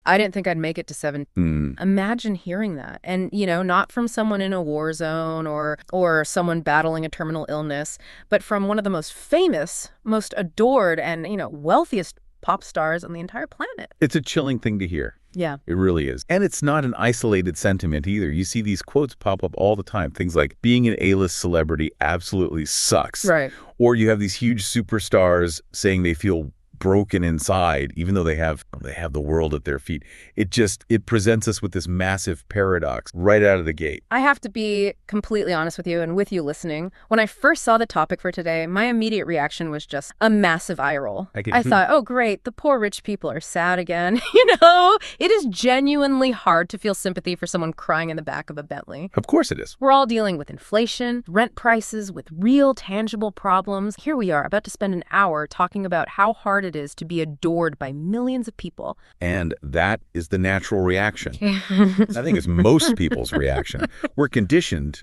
I didn't think I'd make it to 7. Hmm. Imagine hearing that. And, not from someone in a war zone or someone battling a terminal illness, but from one of the most famous, most adored, and, wealthiest pop stars on the entire planet. It's a chilling thing to hear. Yeah. It really is. And it's not an isolated sentiment either. You see these quotes pop up all the time. Things like, being an A-list celebrity absolutely sucks. Right. Or you have these huge superstars saying they feel broken inside, even though they have the world at their feet. It presents us with this massive paradox right out of the gate. I have to be completely honest with you and with you listening. When I first saw the topic for today, my immediate reaction was just a massive eye roll. I thought, oh, great, the poor rich people are sad again. It is genuinely hard to feel sympathy for someone crying in the back of a Bentley. Of course it is. We're all dealing with inflation, rent prices, with real tangible problems. Here we are about to spend an hour talking about how hard it is to be adored by millions of people. And that is the natural reaction. I think it's most people's reaction. We're conditioned,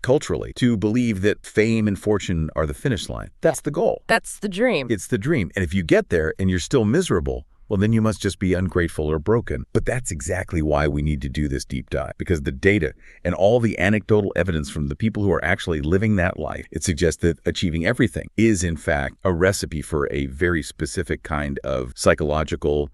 culturally, to believe that fame and fortune are the finish line. That's the goal. That's the dream. It's the dream. And if you get there and you're still miserable, well, then you must just be ungrateful or broken. But that's exactly why we need to do this deep dive, because the data and all the anecdotal evidence from the people who are actually living that life, it suggests that achieving everything is, in fact, a recipe for a very specific kind of psychological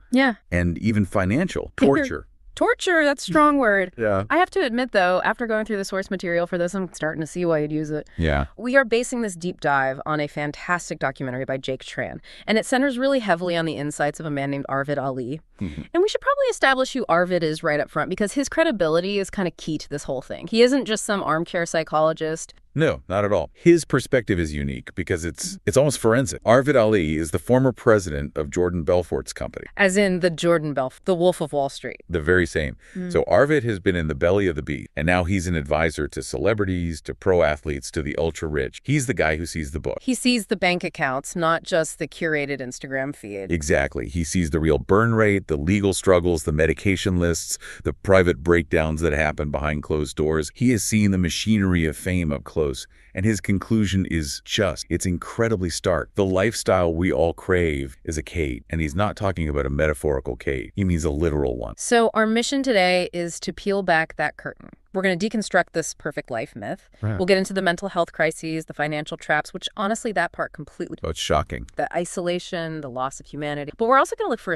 and even financial torture. Torture, that's a strong word. Yeah. I have to admit, though, after going through the source material for this, I'm starting to see why you'd use it. Yeah. We are basing this deep dive on a fantastic documentary by Jake Tran, and it centers really heavily on the insights of a man named Arvid Ali. Mm-hmm. And we should probably establish who Arvid is right up front, because his credibility is kind of key to this whole thing. He isn't just some armchair psychologist. No, not at all. His perspective is unique because it's almost forensic. Arvid Ali is the former president of Jordan Belfort's company. As in the Jordan Belfort, the Wolf of Wall Street. The very same. So Arvid has been in the belly of the beast, and now he's an advisor to celebrities, to pro athletes, to the ultra rich. He's the guy who sees the book. He sees the bank accounts, not just the curated Instagram feed. Exactly. He sees the real burn rate, the legal struggles, the medication lists, the private breakdowns that happen behind closed doors. He has seen the machinery of fame up close. And his conclusion is it's incredibly stark. The lifestyle we all crave is a cage. And he's not talking about a metaphorical cage. He means a literal one. So our mission today is to peel back that curtain. We're going to deconstruct this perfect life myth. Right. We'll get into the mental health crises, the financial traps, which honestly, that part completely... Oh, it's shocking. The isolation, the loss of humanity. But we're also going to look for,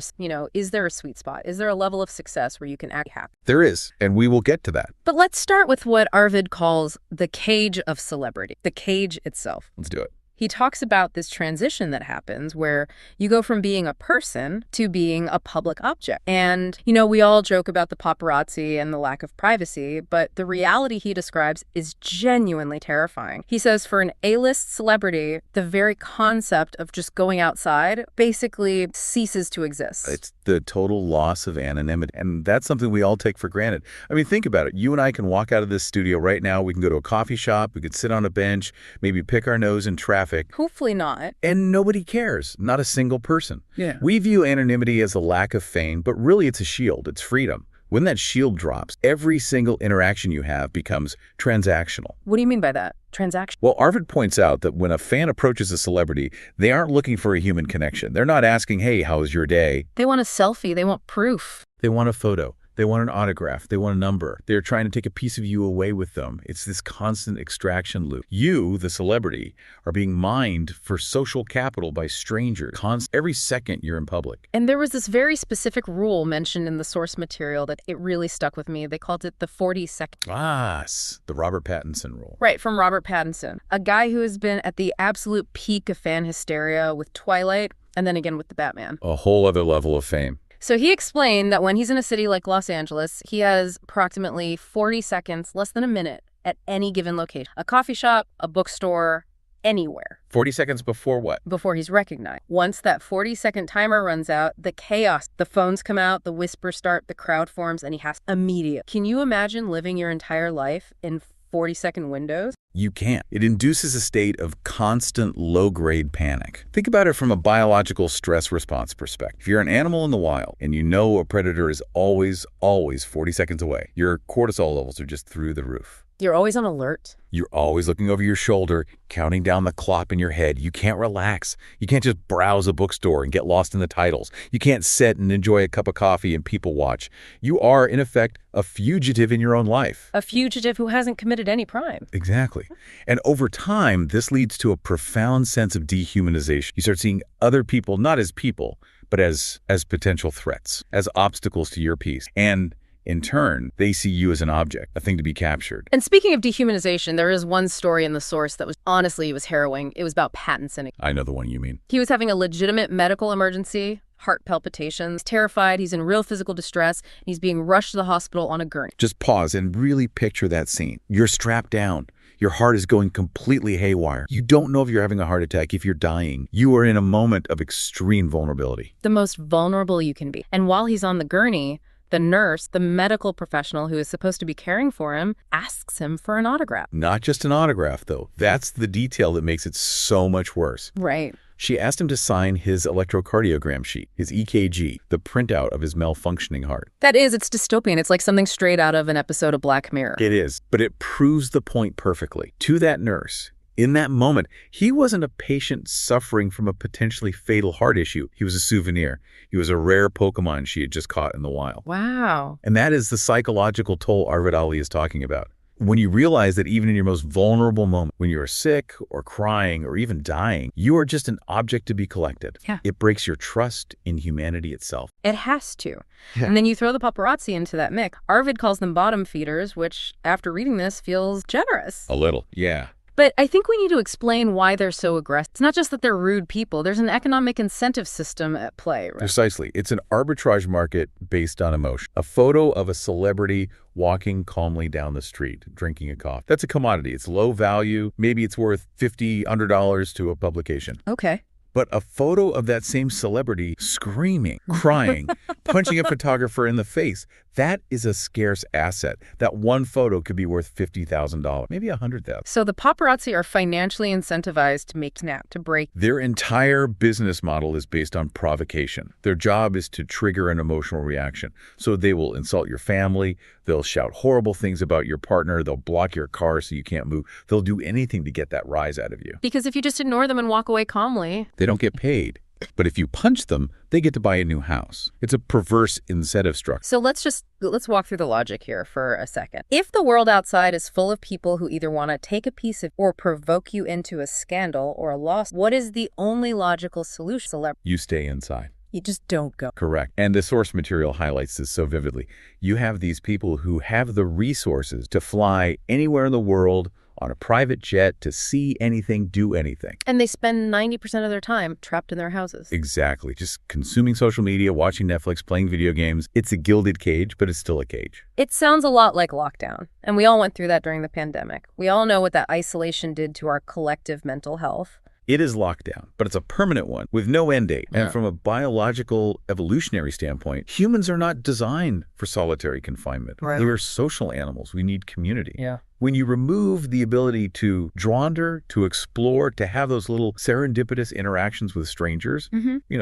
is there a sweet spot? Is there a level of success where you can act happy? There is, and we will get to that. But let's start with what Arvid calls the cage of celebrity, the cage itself. Let's do it. He talks about this transition that happens where you go from being a person to being a public object. And, we all joke about the paparazzi and the lack of privacy, but the reality he describes is genuinely terrifying. He says for an A-list celebrity, the very concept of just going outside basically ceases to exist. It's the total loss of anonymity. And that's something we all take for granted. I mean, think about it. You and I can walk out of this studio right now. We can go to a coffee shop. We could sit on a bench, maybe pick our nose in traffic. Hopefully not. And nobody cares. Not a single person. Yeah. We view anonymity as a lack of fame, but really it's a shield. It's freedom. When that shield drops, every single interaction you have becomes transactional. What do you mean by that? Transaction? Well, Arvid points out that when a fan approaches a celebrity, they aren't looking for a human connection. They're not asking, hey, how was your day? They want a selfie. They want proof. They want a photo. They want an autograph. They want a number. They're trying to take a piece of you away with them. It's this constant extraction loop. You, the celebrity, are being mined for social capital by strangers. Every second you're in public. And there was this very specific rule mentioned in the source material that it really stuck with me. They called it the 40-second. The Robert Pattinson rule. Right, from Robert Pattinson. A guy who has been at the absolute peak of fan hysteria with Twilight and then again with the Batman. A whole other level of fame. So he explained that when he's in a city like Los Angeles, he has approximately 40 seconds, less than a minute, at any given location. A coffee shop, a bookstore, anywhere. 40 seconds before what? Before he's recognized. Once that 40-second timer runs out, the chaos, the phones come out, the whispers start, the crowd forms, and he has immediate. Can you imagine living your entire life in 40-second windows? You can't. It induces a state of constant low-grade panic. Think about it from a biological stress response perspective. If you're an animal in the wild and you know a predator is always 40 seconds away, your cortisol levels are just through the roof. You're always on alert. You're always looking over your shoulder, counting down the clock in your head. You can't relax. You can't just browse a bookstore and get lost in the titles. You can't sit and enjoy a cup of coffee and people watch. You are, in effect, a fugitive in your own life. A fugitive who hasn't committed any crime. Exactly. And over time, this leads to a profound sense of dehumanization. You start seeing other people not as people, but as potential threats, as obstacles to your peace. And in turn, they see you as an object, a thing to be captured. And speaking of dehumanization, there is one story in the source that was, honestly, it was harrowing. It was about Pattinson. I know the one you mean. He was having a legitimate medical emergency, heart palpitations, terrified, he's in real physical distress, and he's being rushed to the hospital on a gurney. Just pause and really picture that scene. You're strapped down. Your heart is going completely haywire. You don't know if you're having a heart attack, if you're dying. You are in a moment of extreme vulnerability. The most vulnerable you can be. And while he's on the gurney, the nurse, the medical professional who is supposed to be caring for him, asks him for an autograph. Not just an autograph, though. That's the detail that makes it so much worse. Right. She asked him to sign his electrocardiogram sheet, his EKG, the printout of his malfunctioning heart. It's dystopian. It's like something straight out of an episode of Black Mirror. It is, but it proves the point perfectly. To that nurse, in that moment, he wasn't a patient suffering from a potentially fatal heart issue. He was a souvenir. He was a rare Pokemon she had just caught in the wild. Wow. And that is the psychological toll Arvid Ali is talking about. When you realize that even in your most vulnerable moment, when you're sick or crying or even dying, you are just an object to be collected. Yeah. It breaks your trust in humanity itself. It has to. Yeah. And then you throw the paparazzi into that mix. Arvid calls them bottom feeders, which, after reading this, feels generous. A little, yeah. But I think we need to explain why they're so aggressive. It's not just that they're rude people. There's an economic incentive system at play, right? Precisely. It's an arbitrage market based on emotion. A photo of a celebrity walking calmly down the street, drinking a coffee. That's a commodity. It's low value. Maybe it's worth $50, $100 to a publication. Okay. But a photo of that same celebrity screaming, crying, punching a photographer in the face, that is a scarce asset. That one photo could be worth $50,000, maybe $100,000. So the paparazzi are financially incentivized to make snap, to break. Their entire business model is based on provocation. Their job is to trigger an emotional reaction. So they will insult your family. They'll shout horrible things about your partner. They'll block your car so you can't move. They'll do anything to get that rise out of you. Because if you just ignore them and walk away calmly, they don't get paid. But if you punch them, they get to buy a new house. It's a perverse incentive structure. So let's walk through the logic here for a second. If the world outside is full of people who either want to take a piece of or provoke you into a scandal or a loss, what is the only logical solution? You stay inside. You just don't go. Correct. And the source material highlights this so vividly. You have these people who have the resources to fly anywhere in the world on a private jet, to see anything, do anything. And they spend 90% of their time trapped in their houses. Exactly. Just consuming social media, watching Netflix, playing video games. It's a gilded cage, but it's still a cage. It sounds a lot like lockdown. And we all went through that during the pandemic. We all know what that isolation did to our collective mental health. It is lockdown, but it's a permanent one with no end date. Yeah. And from a biological evolutionary standpoint, humans are not designed for solitary confinement. Right. We're social animals. We need community. Yeah. When you remove the ability to wander, to explore, to have those little serendipitous interactions with strangers,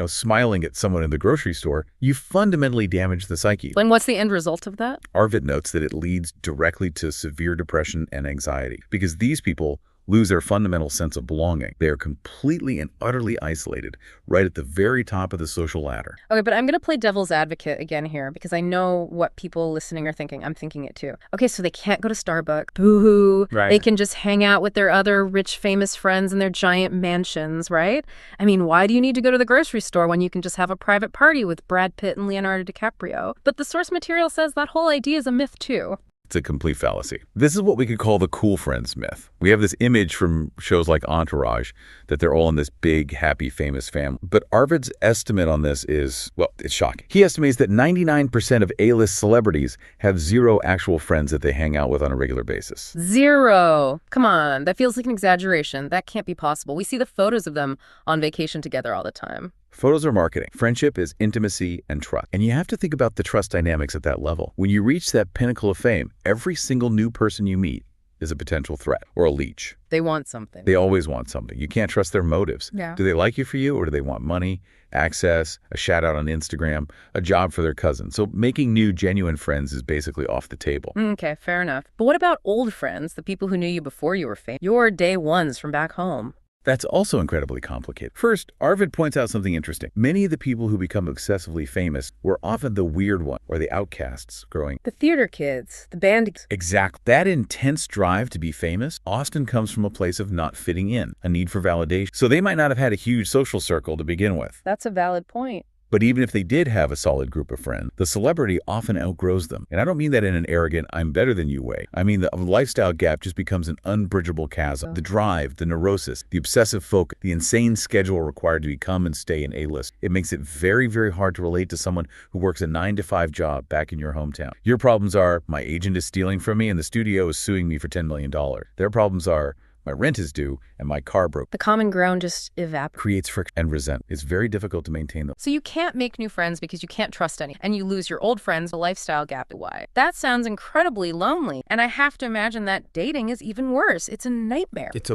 smiling at someone in the grocery store, you fundamentally damage the psyche. And what's the end result of that? Arvid notes that it leads directly to severe depression and anxiety because these people lose their fundamental sense of belonging. They are completely and utterly isolated right at the very top of the social ladder. Okay, but I'm going to play devil's advocate again here because I know what people listening are thinking. I'm thinking it too. Okay, so they can't go to Starbucks. Boo-hoo. Right. They can just hang out with their other rich, famous friends in their giant mansions, right? I mean, why do you need to go to the grocery store when you can just have a private party with Brad Pitt and Leonardo DiCaprio? But the source material says that whole idea is a myth too. It's a complete fallacy. This is what we could call the cool friends myth. We have this image from shows like Entourage that they're all in this big, happy, famous family. But Arvid's estimate on this is, well, it's shocking. He estimates that 99% of A-list celebrities have zero actual friends that they hang out with on a regular basis. Zero. Come on, that feels like an exaggeration. That can't be possible. We see the photos of them on vacation together all the time. Photos are marketing. Friendship is intimacy and trust. And you have to think about the trust dynamics at that level. When you reach that pinnacle of fame, every single new person you meet is a potential threat or a leech. They want something. They always want something. You can't trust their motives. Yeah. Do they like you for you, or do they want money, access, a shout out on Instagram, a job for their cousin? So making new, genuine friends is basically off the table. Okay, fair enough. But what about old friends, the people who knew you before you were famous? Your day ones from back home. That's also incredibly complicated. First, Arvid points out something interesting. Many of the people who become excessively famous were often the weird one or the outcasts growing. The theater kids, the band. Exactly. That intense drive to be famous often comes from a place of not fitting in, a need for validation. So they might not have had a huge social circle to begin with. That's a valid point. But even if they did have a solid group of friends, the celebrity often outgrows them. And I don't mean that in an arrogant, I'm better than you way. I mean the lifestyle gap just becomes an unbridgeable chasm. The drive, the neurosis, the obsessive focus, the insane schedule required to become and stay an A-list. It makes it very, very hard to relate to someone who works a 9-to-5 job back in your hometown. Your problems are, my agent is stealing from me and the studio is suing me for $10 million. Their problems are, my rent is due, and my car broke. The common ground just evaporates. Creates friction and resentment. It's very difficult to maintain them. So you can't make new friends because you can't trust any, and you lose your old friends, the lifestyle gap. Why? That sounds incredibly lonely, and I have to imagine that dating is even worse. It's a nightmare. It's a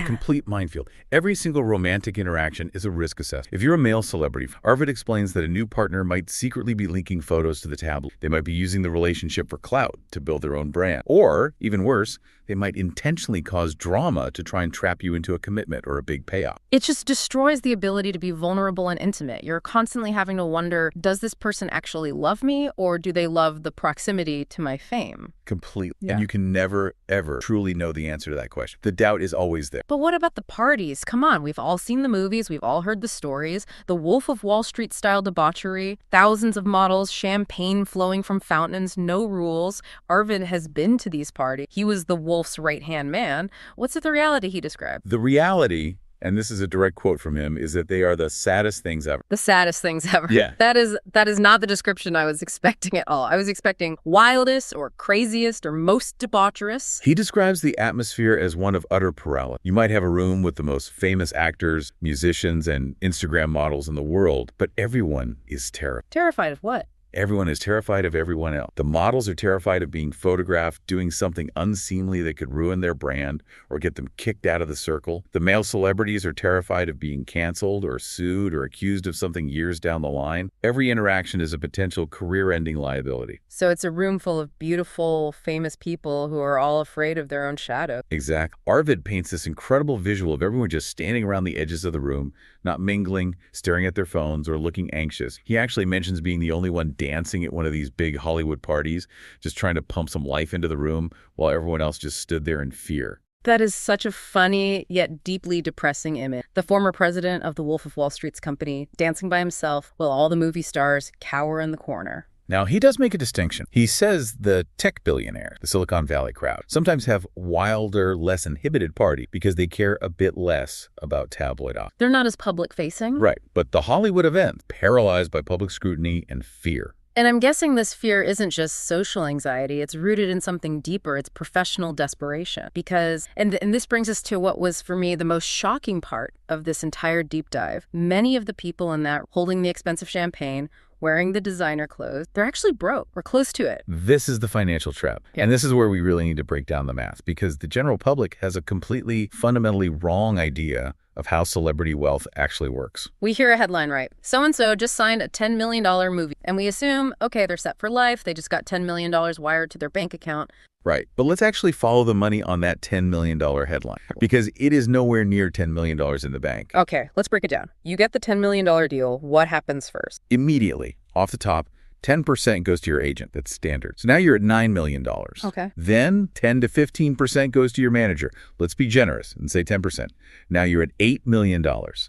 complete minefield. Every single romantic interaction is a risk assessment. If you're a male celebrity, Arvid explains that a new partner might secretly be leaking photos to the tabloid. They might be using the relationship for clout to build their own brand. Or, even worse, they might intentionally cause drama to try and trap you into a commitment or a big payoff. It just destroys the ability to be vulnerable and intimate. You're constantly having to wonder, does this person actually love me, or do they love the proximity to my fame? Completely. Yeah. And you can never, ever truly know the answer to that question. The doubt is always there. But what about the parties? Come on, we've all seen the movies, we've all heard the stories. The Wolf of Wall Street style debauchery, thousands of models, champagne flowing from fountains, no rules. Arvid has been to these parties. He was the Wolf's right-hand man. What's the reality he described? The reality, and this is a direct quote from him, is that they are the saddest things ever. The saddest things ever. Yeah. That is not the description I was expecting at all. I was expecting wildest or craziest or most debaucherous. He describes the atmosphere as one of utter paralysis. You might have a room with the most famous actors, musicians, and Instagram models in the world, but everyone is terrified. Terrified of what? Everyone is terrified of everyone else. The models are terrified of being photographed doing something unseemly that could ruin their brand or get them kicked out of the circle. The male celebrities are terrified of being canceled or sued or accused of something years down the line. Every interaction is a potential career-ending liability. So it's a room full of beautiful, famous people who are all afraid of their own shadow. Exactly. Arvid paints this incredible visual of everyone just standing around the edges of the room, not mingling, staring at their phones, or looking anxious. He actually mentions being the only one dancing at one of these big Hollywood parties, just trying to pump some life into the room while everyone else just stood there in fear. That is such a funny yet deeply depressing image. The former president of the Wolf of Wall Street's company dancing by himself while all the movie stars cower in the corner. Now, he does make a distinction. He says the tech billionaire, the Silicon Valley crowd, sometimes have wilder, less inhibited party because they care a bit less about tabloid optics. They're not as public-facing. Right, but the Hollywood event, paralyzed by public scrutiny and fear. And I'm guessing this fear isn't just social anxiety. It's rooted in something deeper. It's professional desperation. Because, and this brings us to what was for me the most shocking part of this entire deep dive. Many of the people in that holding the expensive champagne, wearing the designer clothes, they're actually broke or close to it. This is the financial trap. Yeah. And this is where we really need to break down the math, because the general public has a completely fundamentally wrong idea of how celebrity wealth actually works. We hear a headline, right? So-and-so just signed a $10 million movie. And we assume, okay, they're set for life. They just got $10 million wired to their bank account. Right. But let's actually follow the money on that $10 million headline, because it is nowhere near $10 million in the bank. Okay, let's break it down. You get the $10 million deal. What happens first? Immediately, off the top, 10% goes to your agent. That's standard. So now you're at $9 million. Okay. Then 10 to 15% goes to your manager. Let's be generous and say 10%. Now you're at $8 million.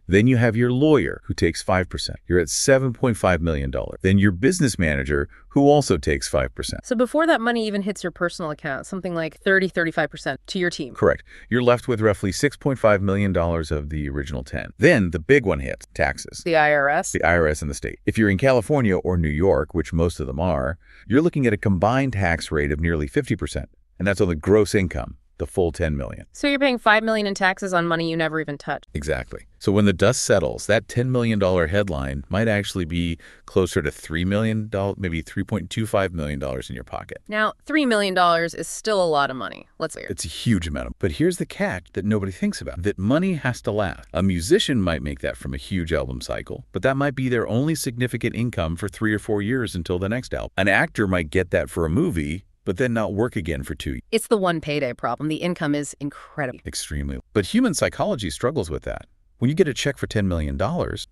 Then you have your lawyer, who takes 5%. You're at $7.5 million. Then your business manager, who also takes 5%. So before that money even hits your personal account, something like 35% to your team. Correct. You're left with roughly $6.5 million of the original 10. Then the big one hits, taxes. The IRS? The IRS and the state. If you're in California or New York, which most of them are, you're looking at a combined tax rate of nearly 50%. And that's on the gross income. the full 10 million. So you're paying $5 million in taxes on money you never even touched. Exactly. So when the dust settles, that $10 million headline might actually be closer to $3 million, maybe $3.25 million in your pocket. Now, $3 million is still a lot of money. Let's be clear. It's a huge amount. But here's the catch that nobody thinks about, that money has to last. A musician might make that from a huge album cycle, but that might be their only significant income for 3 or 4 years until the next album. An actor might get that for a movie, but then not work again for 2 years. It's the one payday problem. The income is incredible. Extremely. But human psychology struggles with that. When you get a check for $10 million,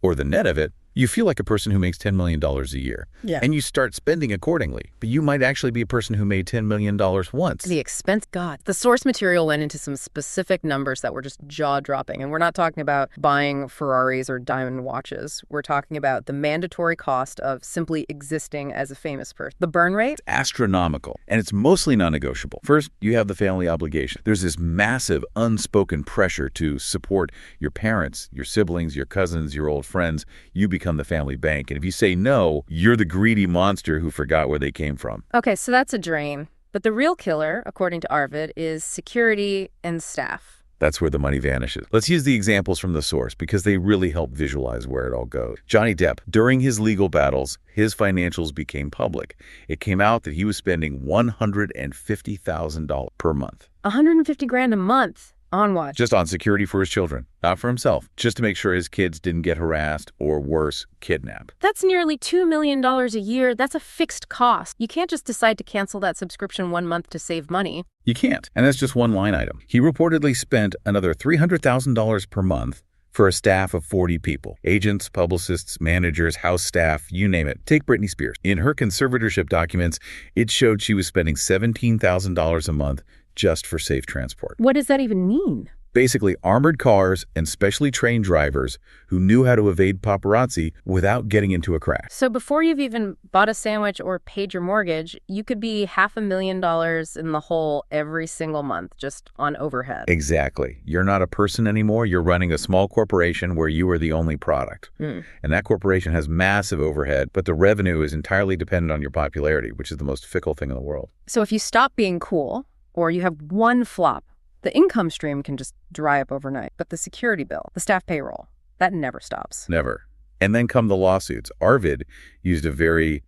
or the net of it, you feel like a person who makes $10 million a year. Yeah. And you start spending accordingly. But you might actually be a person who made $10 million once. The expense, God. The source material went into some specific numbers that were just jaw-dropping. And we're not talking about buying Ferraris or diamond watches. We're talking about the mandatory cost of simply existing as a famous person. The burn rate? It's astronomical. And it's mostly non-negotiable. First, you have the family obligation. There's this massive unspoken pressure to support your parents, your siblings, your cousins, your old friends. You become the family bank. And if you say no, you're the greedy monster who forgot where they came from. Okay, so that's a drain. But the real killer, according to Arvid, is security and staff. That's where the money vanishes. Let's use the examples from the source because they really help visualize where it all goes. Johnny Depp, during his legal battles, his financials became public. It came out that he was spending $150,000 per month. $150,000 a month. On what? Just on security for his children, not for himself, just to make sure his kids didn't get harassed or, worse, kidnapped. That's nearly $2 million a year. That's a fixed cost. You can't just decide to cancel that subscription 1 month to save money. You can't. And that's just one line item. He reportedly spent another $300,000 per month for a staff of 40 people. Agents, publicists, managers, house staff, you name it. Take Britney Spears. In her conservatorship documents, it showed she was spending $17,000 a month just for safe transport. What does that even mean? Basically, armored cars and specially trained drivers who knew how to evade paparazzi without getting into a crash. So before you've even bought a sandwich or paid your mortgage, you could be $500,000 in the hole every single month just on overhead. Exactly. You're not a person anymore. You're running a small corporation where you are the only product. And that corporation has massive overhead, but the revenue is entirely dependent on your popularity, which is the most fickle thing in the world. So if you stop being cool, or you have one flop, the income stream can just dry up overnight. But the security bill, the staff payroll, that never stops. Never. And then come the lawsuits. Arvid used a very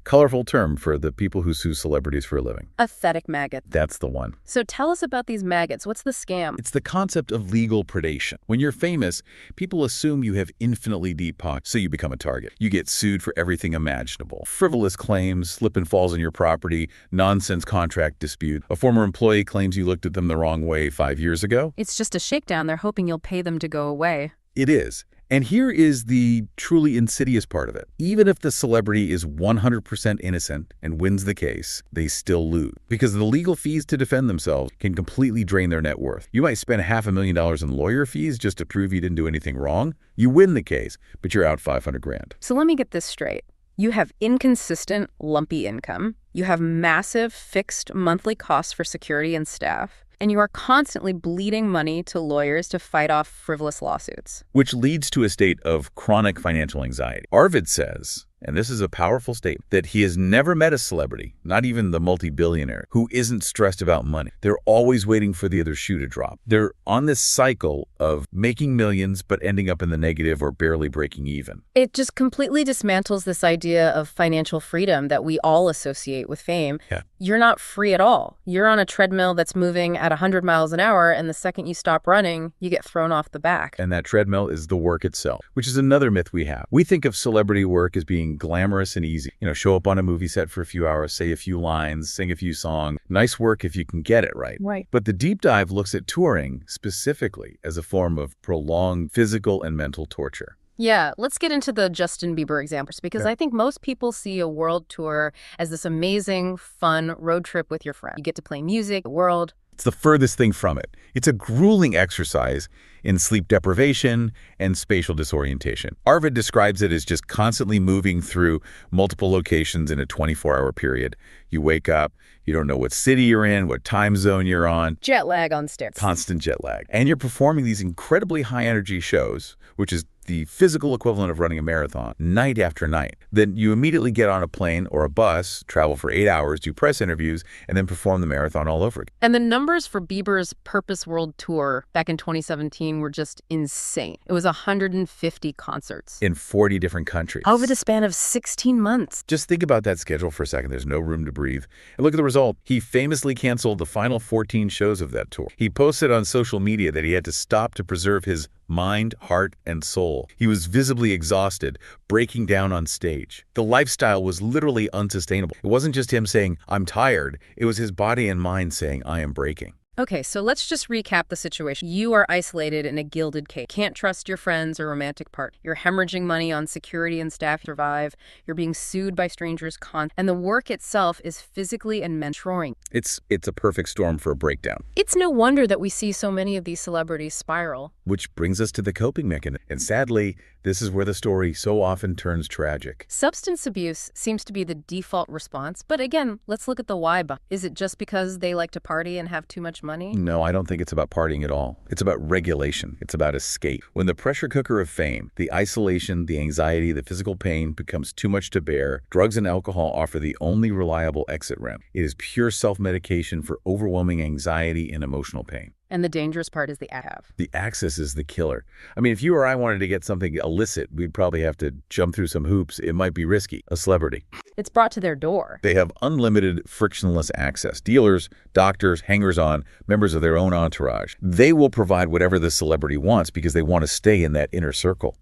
colorful term for the people who sue celebrities for a living. Aesthetic maggot. That's the one. So tell us about these maggots. What's the scam? It's the concept of legal predation. When you're famous, people assume you have infinitely deep pockets, so you become a target. You get sued for everything imaginable. Frivolous claims, slip and falls on your property, nonsense contract dispute. A former employee claims you looked at them the wrong way 5 years ago. It's just a shakedown. They're hoping you'll pay them to go away. It is. And here is the truly insidious part of it. Even if the celebrity is 100% innocent and wins the case, they still lose. Because the legal fees to defend themselves can completely drain their net worth. You might spend $500,000 in lawyer fees just to prove you didn't do anything wrong. You win the case, but you're out $500,000. So let me get this straight. You have inconsistent, lumpy income. You have massive fixed monthly costs for security and staff. And you are constantly bleeding money to lawyers to fight off frivolous lawsuits. Which leads to a state of chronic financial anxiety. Arvid says, and this is a powerful statement, that he has never met a celebrity, not even the multi-billionaire, who isn't stressed about money. They're always waiting for the other shoe to drop. They're on this cycle of making millions but ending up in the negative or barely breaking even. It just completely dismantles this idea of financial freedom that we all associate with fame. Yeah. You're not free at all. You're on a treadmill that's moving at 100 miles an hour, and the second you stop running, you get thrown off the back. And that treadmill is the work itself, which is another myth we have. We think of celebrity work as being glamorous and easy. You know, show up on a movie set for a few hours, say a few lines, sing a few songs. Nice work if you can get it right. Right. But the deep dive looks at touring specifically as a form of prolonged physical and mental torture. Yeah, let's get into the Justin Bieber examples, because Yeah. I think most people see a world tour as this amazing, fun road trip with your friend. You get to play music, the world. It's the furthest thing from it. It's a grueling exercise in sleep deprivation and spatial disorientation. Arvid describes it as just constantly moving through multiple locations in a 24-hour period. You wake up, you don't know what city you're in, what time zone you're on. Jet lag on sticks. Constant jet lag. And you're performing these incredibly high-energy shows, which is the physical equivalent of running a marathon, night after night. Then you immediately get on a plane or a bus, travel for 8 hours, do press interviews, and then perform the marathon all over again. And the numbers for Bieber's Purpose World Tour back in 2017 were just insane. It was 150 concerts. In 40 different countries. Over the span of 16 months. Just think about that schedule for a second. There's no room to breathe. And look at the result. He famously canceled the final 14 shows of that tour. He posted on social media that he had to stop to preserve his mind, heart, and soul. He was visibly exhausted, breaking down on stage. The lifestyle was literally unsustainable. It wasn't just him saying, "I'm tired." It was his body and mind saying, "I am breaking." Okay, so let's just recap the situation. You are isolated in a gilded cage. Can't trust your friends or romantic partner. You're hemorrhaging money on security and staff to survive. You're being sued by strangers and the work itself is physically and mentally. It's a perfect storm for a breakdown. It's no wonder that we see so many of these celebrities spiral. Which brings us to the coping mechanism. And sadly, this is where the story so often turns tragic. Substance abuse seems to be the default response, but again, let's look at the why. Is it just because they like to party and have too much money? No, I don't think it's about partying at all. It's about regulation. It's about escape. When the pressure cooker of fame, the isolation, the anxiety, the physical pain becomes too much to bear, drugs and alcohol offer the only reliable exit ramp. It is pure self-medication for overwhelming anxiety and emotional pain. And the dangerous part is the have. The access is the killer. I mean, if you or I wanted to get something illicit, we'd probably have to jump through some hoops. It might be risky. A celebrity. It's brought to their door. They have unlimited, frictionless access. Dealers, doctors, hangers-on, members of their own entourage. They will provide whatever the celebrity wants because they want to stay in that inner circle.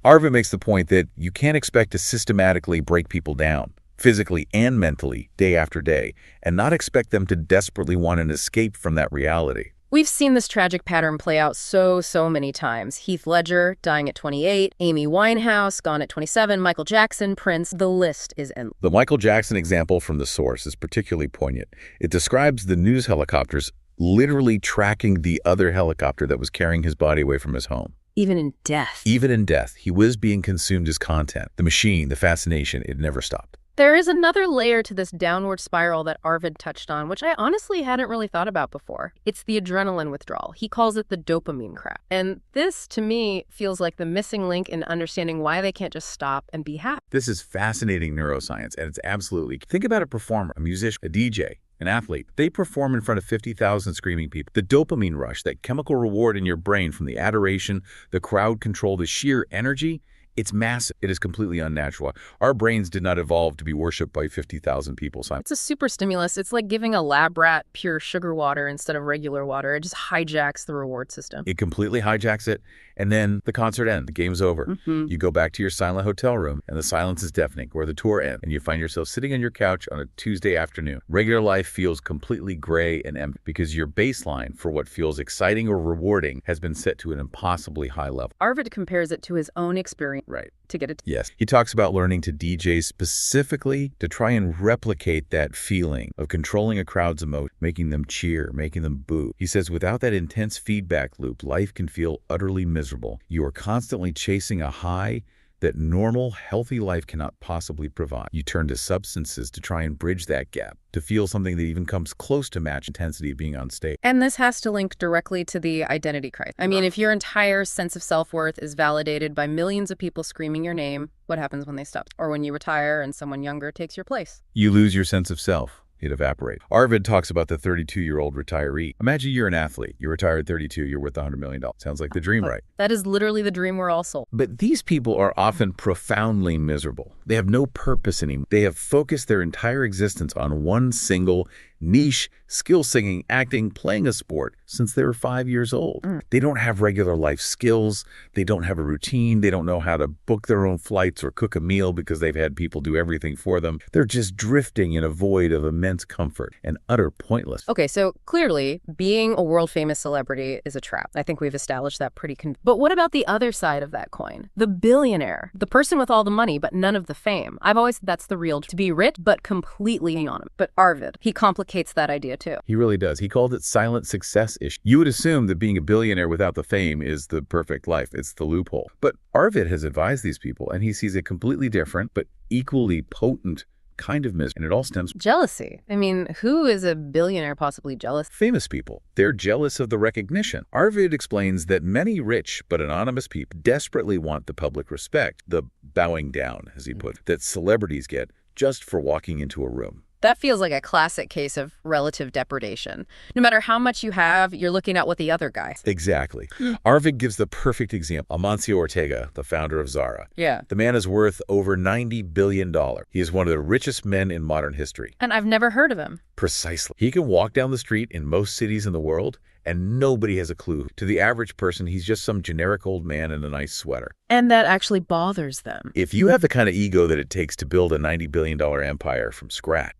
Arvid makes the point that you can't expect to systematically break people down, physically and mentally, day after day, and not expect them to desperately want an escape from that reality. We've seen this tragic pattern play out so many times. Heath Ledger, dying at 28, Amy Winehouse, gone at 27, Michael Jackson, Prince, the list is endless. The Michael Jackson example from The Source is particularly poignant. It describes the news helicopters literally tracking the other helicopter that was carrying his body away from his home. Even in death. Even in death, he was being consumed as content. The machine, the fascination, it never stopped. There is another layer to this downward spiral that Arvid touched on, which I honestly hadn't really thought about before. It's the adrenaline withdrawal. He calls it the dopamine crash. And this, to me, feels like the missing link in understanding why they can't just stop and be happy. This is fascinating neuroscience, and it's absolutely... Think about a performer, a musician, a DJ, an athlete. They perform in front of 50,000 screaming people. The dopamine rush, that chemical reward in your brain from the adoration, the crowd control, the sheer energy, it's massive. It is completely unnatural. Our brains did not evolve to be worshipped by 50,000 people. It's a super stimulus. It's like giving a lab rat pure sugar water instead of regular water. It just hijacks the reward system. It completely hijacks it, and then the concert ends. The game's over. You go back to your silent hotel room, and the silence is deafening, or the tour ends, and you find yourself sitting on your couch on a Tuesday afternoon. Regular life feels completely gray and empty because your baseline for what feels exciting or rewarding has been set to an impossibly high level. Arvid compares it to his own experience. Right. To get it. Yes. He talks about learning to DJ specifically to try and replicate that feeling of controlling a crowd's emotion, making them cheer, making them boo. He says without that intense feedback loop, life can feel utterly miserable. You are constantly chasing a high that normal, healthy life cannot possibly provide. You turn to substances to try and bridge that gap, to feel something that even comes close to match intensity of being on stage. And this has to link directly to the identity crisis. I mean, if your entire sense of self-worth is validated by millions of people screaming your name, what happens when they stop? Or when you retire and someone younger takes your place? You lose your sense of self. It evaporates. Arvid talks about the 32-year-old retiree. Imagine you're an athlete. You retire at 32. You're worth $100 million. Sounds like the dream, right? That is literally the dream we're all sold. But these people are often profoundly miserable. They have no purpose anymore. They have focused their entire existence on one single niche, skill singing, acting, playing a sport since they were 5 years old. They don't have regular life skills. They don't have a routine. They don't know how to book their own flights or cook a meal because they've had people do everything for them. They're just drifting in a void of immense comfort and utter pointless. Okay, so clearly being a world famous celebrity is a trap. I think we've established that pretty But what about the other side of that coin? The billionaire, the person with all the money but none of the fame. I've always said that's the real to be rich but completely on him. But Arvid, he complicates that idea too. He really does. He called it silent success issue. You would assume that being a billionaire without the fame is the perfect life. It's the loophole. But Arvid has advised these people, and he sees a completely different but equally potent kind of misery, and it all stems from Jealousy. I mean, who is a billionaire possibly jealous? famous people. They're jealous of the recognition. Arvid explains that many rich but anonymous people desperately want the public respect, the bowing down, as he put, that celebrities get just for walking into a room. That feels like a classic case of relative depredation. No matter how much you have, you're looking at what the other guy. Exactly. Arvid gives the perfect example. Amancio Ortega, the founder of Zara. Yeah. The man is worth over $90 billion. He is one of the richest men in modern history. And I've never heard of him. Precisely. He can walk down the street in most cities in the world, and nobody has a clue. To the average person, he's just some generic old man in a nice sweater. And that actually bothers them. If you have the kind of ego that it takes to build a $90 billion empire from scratch,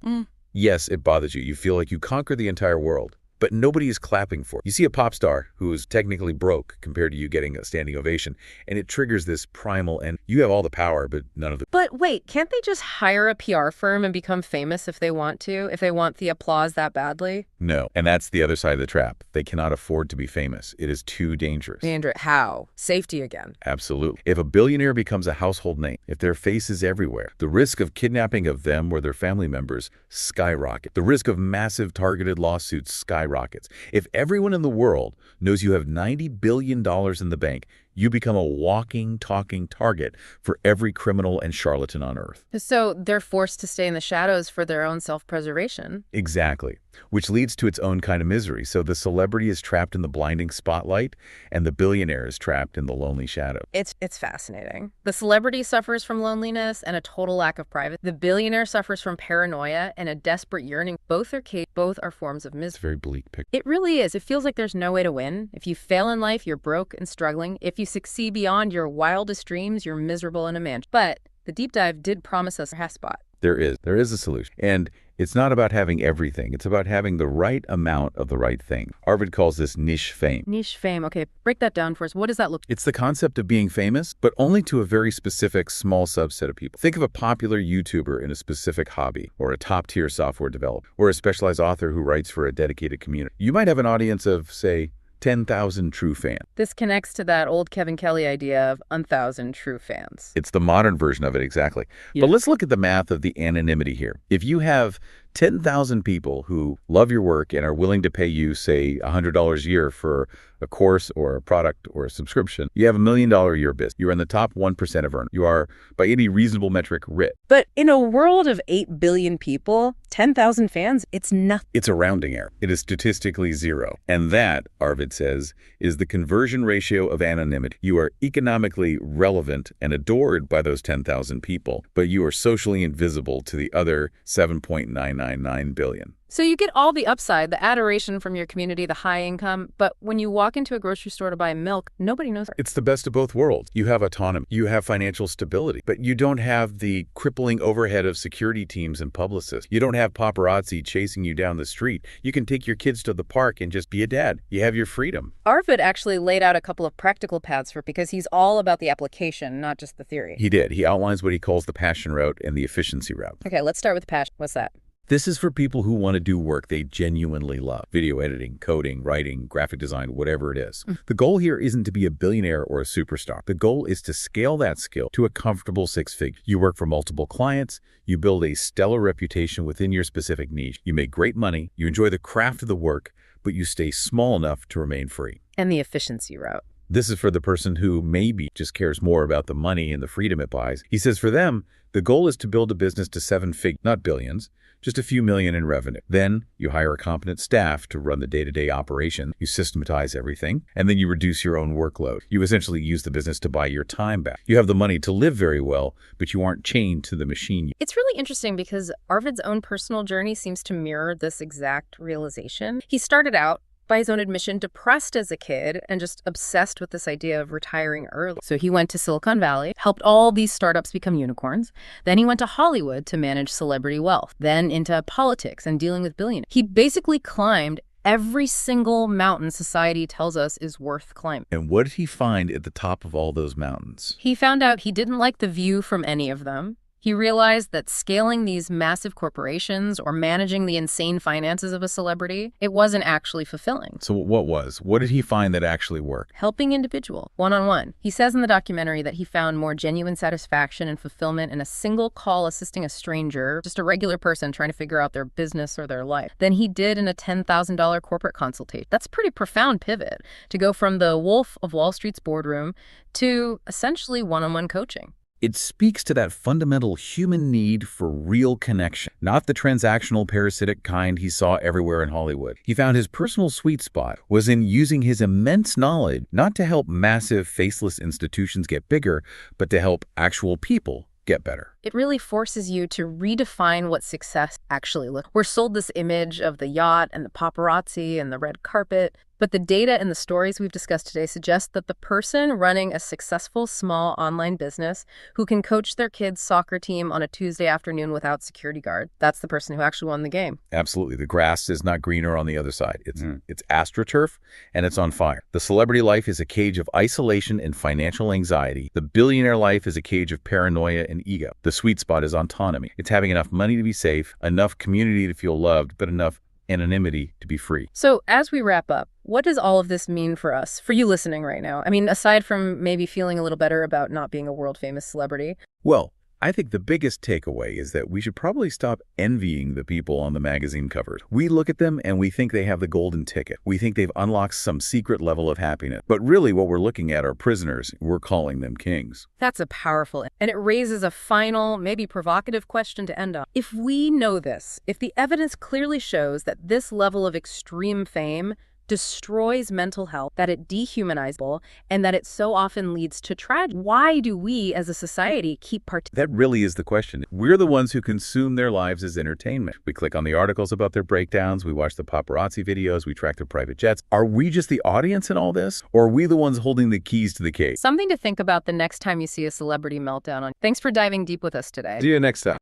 yes, it bothers you. You feel like you conquer the entire world, but nobody is clapping for it. You see a pop star who is technically broke compared to you getting a standing ovation, and it triggers this primal, and you have all the power, but none of the... But wait, can't they just hire a PR firm and become famous if they want to, if they want the applause that badly? No, and that's the other side of the trap. They cannot afford to be famous. It is too dangerous. How? Safety again. Absolutely. If a billionaire becomes a household name, if their face is everywhere, the risk of kidnapping of them or their family members skyrocket. The risk of massive targeted lawsuits skyrockets. If everyone in the world knows you have $90 billion in the bank, you become a walking, talking target for every criminal and charlatan on earth. So they're forced to stay in the shadows for their own self-preservation. Exactly, which leads to its own kind of misery. So the celebrity is trapped in the blinding spotlight, and the billionaire is trapped in the lonely shadow. It's fascinating. The celebrity suffers from loneliness and a total lack of privacy. The billionaire suffers from paranoia and a desperate yearning. Both are forms of It's a misery. very bleak picture. It really is. It feels like there's no way to win. If you fail in life, you're broke and struggling. If you succeed beyond your wildest dreams, you're miserable in a mansion. But the deep dive did promise us a half spot. There is a solution. And it's not about having everything. It's about having the right amount of the right thing. Arvid calls this niche fame. Niche fame. Okay, break that down for us. What does that look like? It's the concept of being famous, but only to a very specific small subset of people. Think of a popular YouTuber in a specific hobby, or a top-tier software developer, or a specialized author who writes for a dedicated community. You might have an audience of, say, 10,000 true fans. This connects to that old Kevin Kelly idea of 1,000 true fans. It's the modern version of it, exactly. Yeah. But let's look at the math of the anonymity here. If you have 10,000 people who love your work and are willing to pay you, say, $100 a year for a course or a product or a subscription, you have $1 million a year business. You're in the top 1% of earners. You are, by any reasonable metric, rich. But in a world of 8 billion people, 10,000 fans, it's nothing. It's a rounding error. It is statistically zero. And that, Arvid says, is the conversion ratio of anonymity. You are economically relevant and adored by those 10,000 people, but you are socially invisible to the other 7.999 billion. So you get all the upside, the adoration from your community, the high income, but when you walk into a grocery store to buy milk, nobody knows. It's the best of both worlds. You have autonomy, you have financial stability, but you don't have the crippling overhead of security teams and publicists. You don't have paparazzi chasing you down the street. You can take your kids to the park and just be a dad. You have your freedom. Arvid actually laid out a couple of practical paths for it because he's all about the application, not just the theory. He did. He outlines what he calls the passion route and the efficiency route. Okay, let's start with passion. What's that? This is for people who want to do work they genuinely love. Video editing, coding, writing, graphic design, whatever it is. The goal here isn't to be a billionaire or a superstar. The goal is to scale that skill to a comfortable six figures. You work for multiple clients, you build a stellar reputation within your specific niche, you make great money, you enjoy the craft of the work, but you stay small enough to remain free. And the efficiency route. This is for the person who maybe just cares more about the money and the freedom it buys. He says for them, the goal is to build a business to 7 figures, not billions, just a few million in revenue. Then you hire a competent staff to run the day-to-day operation. You systematize everything, and then you reduce your own workload. You essentially use the business to buy your time back. You have the money to live very well, but you aren't chained to the machine. It's really interesting because Arvid's own personal journey seems to mirror this exact realization. He started out, by his own admission, depressed as a kid and just obsessed with this idea of retiring early. So he went to Silicon Valley, helped all these startups become unicorns. Then he went to Hollywood to manage celebrity wealth, then into politics and dealing with billionaires. He basically climbed every single mountain society tells us is worth climbing. And what did he find at the top of all those mountains? He found out he didn't like the view from any of them. He realized that scaling these massive corporations or managing the insane finances of a celebrity, it wasn't actually fulfilling. So what did he find that actually worked? Helping individual, one-on-one. He says in the documentary that he found more genuine satisfaction and fulfillment in a single call assisting a stranger, just a regular person trying to figure out their business or their life, than he did in a $10,000 corporate consultation. That's a pretty profound pivot to go from the Wolf of Wall Street's boardroom to essentially one-on-one coaching. It speaks to that fundamental human need for real connection, not the transactional parasitic kind he saw everywhere in Hollywood. He found his personal sweet spot was in using his immense knowledge not to help massive, faceless institutions get bigger, but to help actual people get better. It really forces you to redefine what success actually looks like. We're sold this image of the yacht and the paparazzi and the red carpet, but the data and the stories we've discussed today suggest that the person running a successful small online business who can coach their kids' soccer team on a Tuesday afternoon without security guard, that's the person who actually won the game. Absolutely. The grass is not greener on the other side. It's astroturf, and it's on fire. The celebrity life is a cage of isolation and financial anxiety. The billionaire life is a cage of paranoia and ego. The sweet spot is autonomy. It's having enough money to be safe, enough community to feel loved, but enough anonymity to be free. So as we wrap up, what does all of this mean for us, for you listening right now? I mean, aside from maybe feeling a little better about not being a world-famous celebrity. Well, I think the biggest takeaway is that we should probably stop envying the people on the magazine covers. We look at them and we think they have the golden ticket. We think they've unlocked some secret level of happiness. But really what we're looking at are prisoners. We're calling them kings. That's a powerful, and it raises a final, maybe provocative question to end on. If we know this, if the evidence clearly shows that this level of extreme fame destroys mental health, that it dehumanizes people, and that it so often leads to tragedy, why do we as a society keep That really is the question. We're the ones who consume their lives as entertainment. We click on the articles about their breakdowns, we watch the paparazzi videos, we track their private jets. Are we just the audience in all this, or are we the ones holding the keys to the cage? Something to think about the next time you see a celebrity meltdown on. Thanks for diving deep with us today. See you next time.